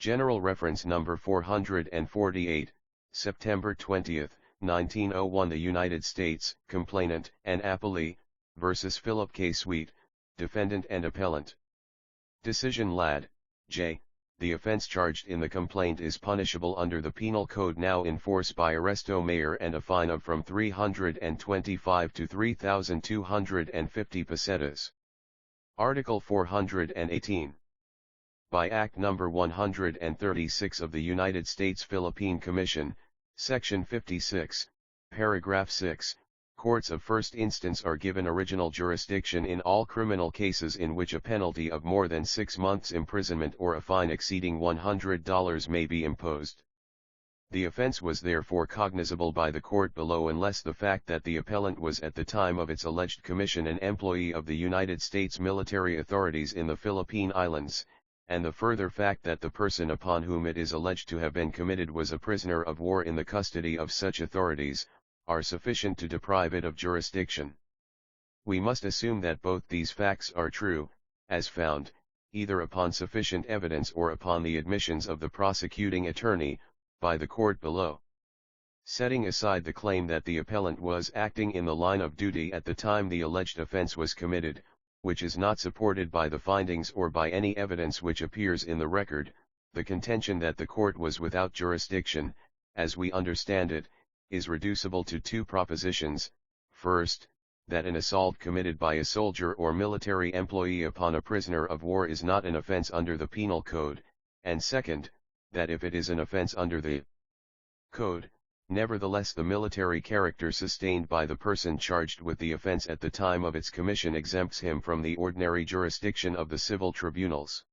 General Reference Number 448, September 20, 1901. The United States, Complainant and Appellee, versus Philip K. Sweet, Defendant and Appellant. Decision Ladd, J. The offense charged in the complaint is punishable under the Penal Code now in force by arresto mayor and a fine of from 325 to 3,250 pesetas. Article 418. By Act No. 136 of the United States Philippine Commission, Section 56, Paragraph 6, courts of first instance are given original jurisdiction in all criminal cases in which a penalty of more than 6 months' imprisonment or a fine exceeding $100 may be imposed. The offense was therefore cognizable by the court below unless the fact that the appellant was at the time of its alleged commission an employee of the United States military authorities in the Philippine Islands, and the further fact that the person upon whom it is alleged to have been committed was a prisoner of war in the custody of such authorities, are sufficient to deprive it of jurisdiction. We must assume that both these facts are true, as found, either upon sufficient evidence or upon the admissions of the prosecuting attorney, by the court below. Setting aside the claim that the appellant was acting in the line of duty at the time the alleged offense was committed, which is not supported by the findings or by any evidence which appears in the record, the contention that the court was without jurisdiction, as we understand it, is reducible to two propositions. First, that an assault committed by a soldier or military employee upon a prisoner of war is not an offense under the Penal Code, and second, that if it is an offense under the Code, nevertheless the military character sustained by the person charged with the offense at the time of its commission exempts him from the ordinary jurisdiction of the civil tribunals.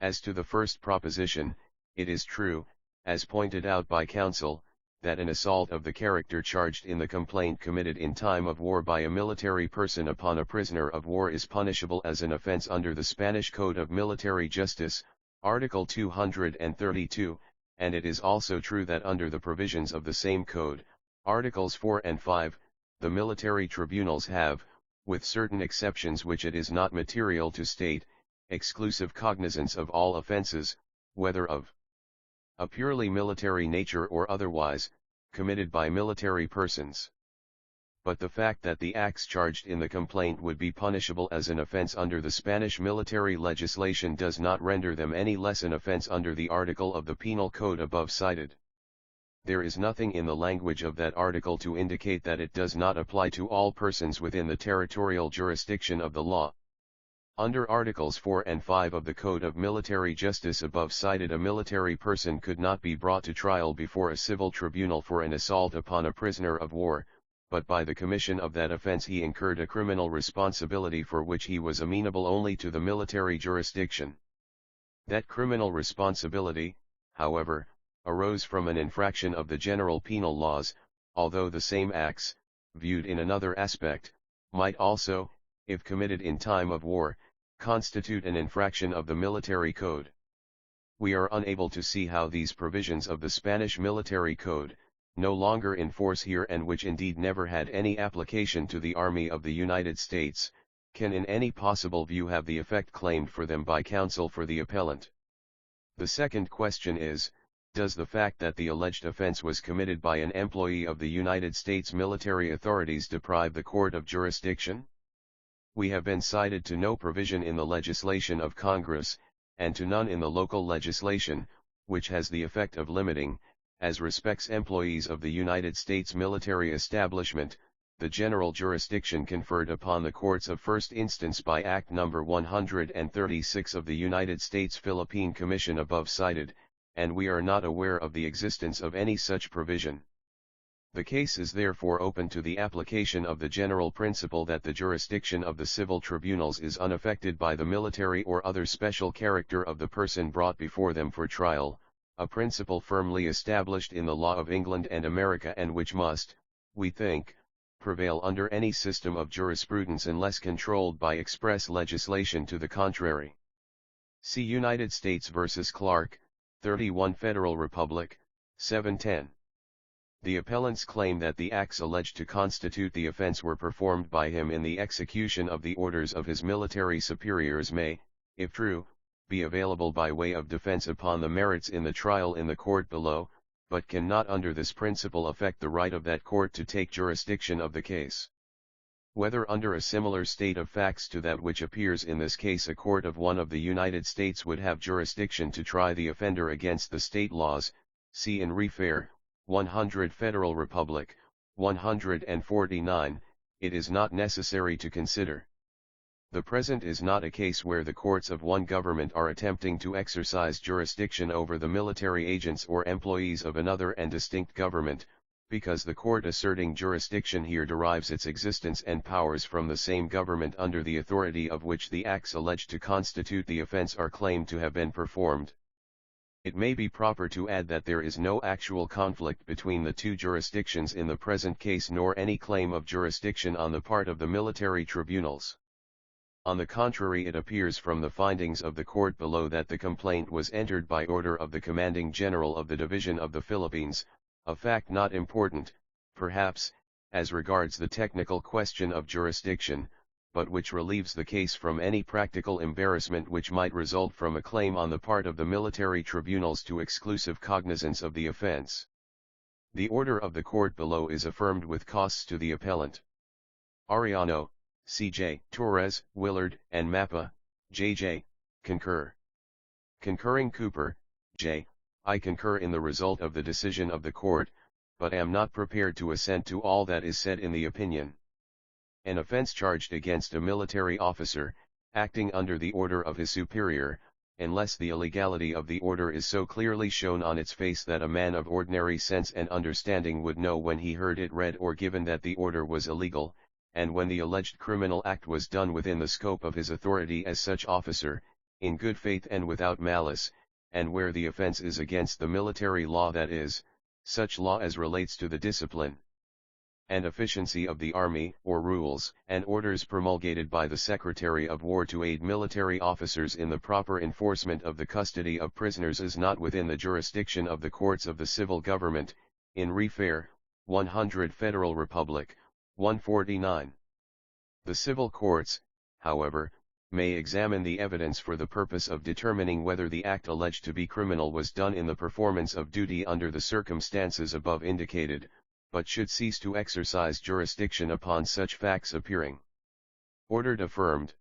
As to the first proposition, it is true, as pointed out by counsel, that an assault of the character charged in the complaint committed in time of war by a military person upon a prisoner of war is punishable as an offense under the Spanish Code of Military Justice, Article 232, and it is also true that under the provisions of the same code, Articles 4 and 5, the military tribunals have, with certain exceptions which it is not material to state, exclusive cognizance of all offenses, whether of a purely military nature or otherwise, committed by military persons. But the fact that the acts charged in the complaint would be punishable as an offense under the Spanish military legislation does not render them any less an offense under the article of the Penal Code above cited. There is nothing in the language of that article to indicate that it does not apply to all persons within the territorial jurisdiction of the law. Under Articles 4 and 5 of the Code of Military Justice above cited, a military person could not be brought to trial before a civil tribunal for an assault upon a prisoner of war, but by the commission of that offense he incurred a criminal responsibility for which he was amenable only to the military jurisdiction. That criminal responsibility, however, arose from an infraction of the general penal laws, although the same acts, viewed in another aspect, might also, if committed in time of war, constitute an infraction of the military code. We are unable to see how these provisions of the Spanish military code, no longer in force here and which indeed never had any application to the Army of the United States, can in any possible view have the effect claimed for them by counsel for the appellant. The second question is, does the fact that the alleged offense was committed by an employee of the United States military authorities deprive the court of jurisdiction? We have been cited to no provision in the legislation of Congress, and to none in the local legislation, which has the effect of limiting, as respects employees of the United States military establishment, the general jurisdiction conferred upon the courts of first instance by Act No. 136 of the United States Philippine Commission above cited, and we are not aware of the existence of any such provision. The case is therefore open to the application of the general principle that the jurisdiction of the civil tribunals is unaffected by the military or other special character of the person brought before them for trial, a principle firmly established in the law of England and America and which must, we think, prevail under any system of jurisprudence unless controlled by express legislation to the contrary. See United States v. Clark, 31 Federal Republic, 710. The appellants claim that the acts alleged to constitute the offense were performed by him in the execution of the orders of his military superiors may, if true, be available by way of defense upon the merits in the trial in the court below, but cannot under this principle affect the right of that court to take jurisdiction of the case. Whether under a similar state of facts to that which appears in this case a court of one of the United States would have jurisdiction to try the offender against the state laws, see in Refair, 100 Federal Republic, 149, it is not necessary to consider. The present is not a case where the courts of one government are attempting to exercise jurisdiction over the military agents or employees of another and distinct government, because the court asserting jurisdiction here derives its existence and powers from the same government under the authority of which the acts alleged to constitute the offense are claimed to have been performed. It may be proper to add that there is no actual conflict between the two jurisdictions in the present case nor any claim of jurisdiction on the part of the military tribunals. On the contrary, it appears from the findings of the court below that the complaint was entered by order of the commanding general of the Division of the Philippines, a fact not important, perhaps, as regards the technical question of jurisdiction, but which relieves the case from any practical embarrassment which might result from a claim on the part of the military tribunals to exclusive cognizance of the offense. The order of the court below is affirmed with costs to the appellant. Arellano, C.J., Torres, Willard, and Mappa, J.J., concur. Concurring Cooper, J., I concur in the result of the decision of the court, but am not prepared to assent to all that is said in the opinion. An offense charged against a military officer, acting under the order of his superior, unless the illegality of the order is so clearly shown on its face that a man of ordinary sense and understanding would know when he heard it read or given that the order was illegal, and when the alleged criminal act was done within the scope of his authority as such officer, in good faith and without malice, and where the offense is against the military law, that is, such law as relates to the discipline and efficiency of the army, or rules and orders promulgated by the Secretary of War to aid military officers in the proper enforcement of the custody of prisoners, is not within the jurisdiction of the courts of the civil government, in Refair, 100 Federal Republic, 149. The civil courts, however, may examine the evidence for the purpose of determining whether the act alleged to be criminal was done in the performance of duty under the circumstances above indicated, but should cease to exercise jurisdiction upon such facts appearing. Ordered affirmed.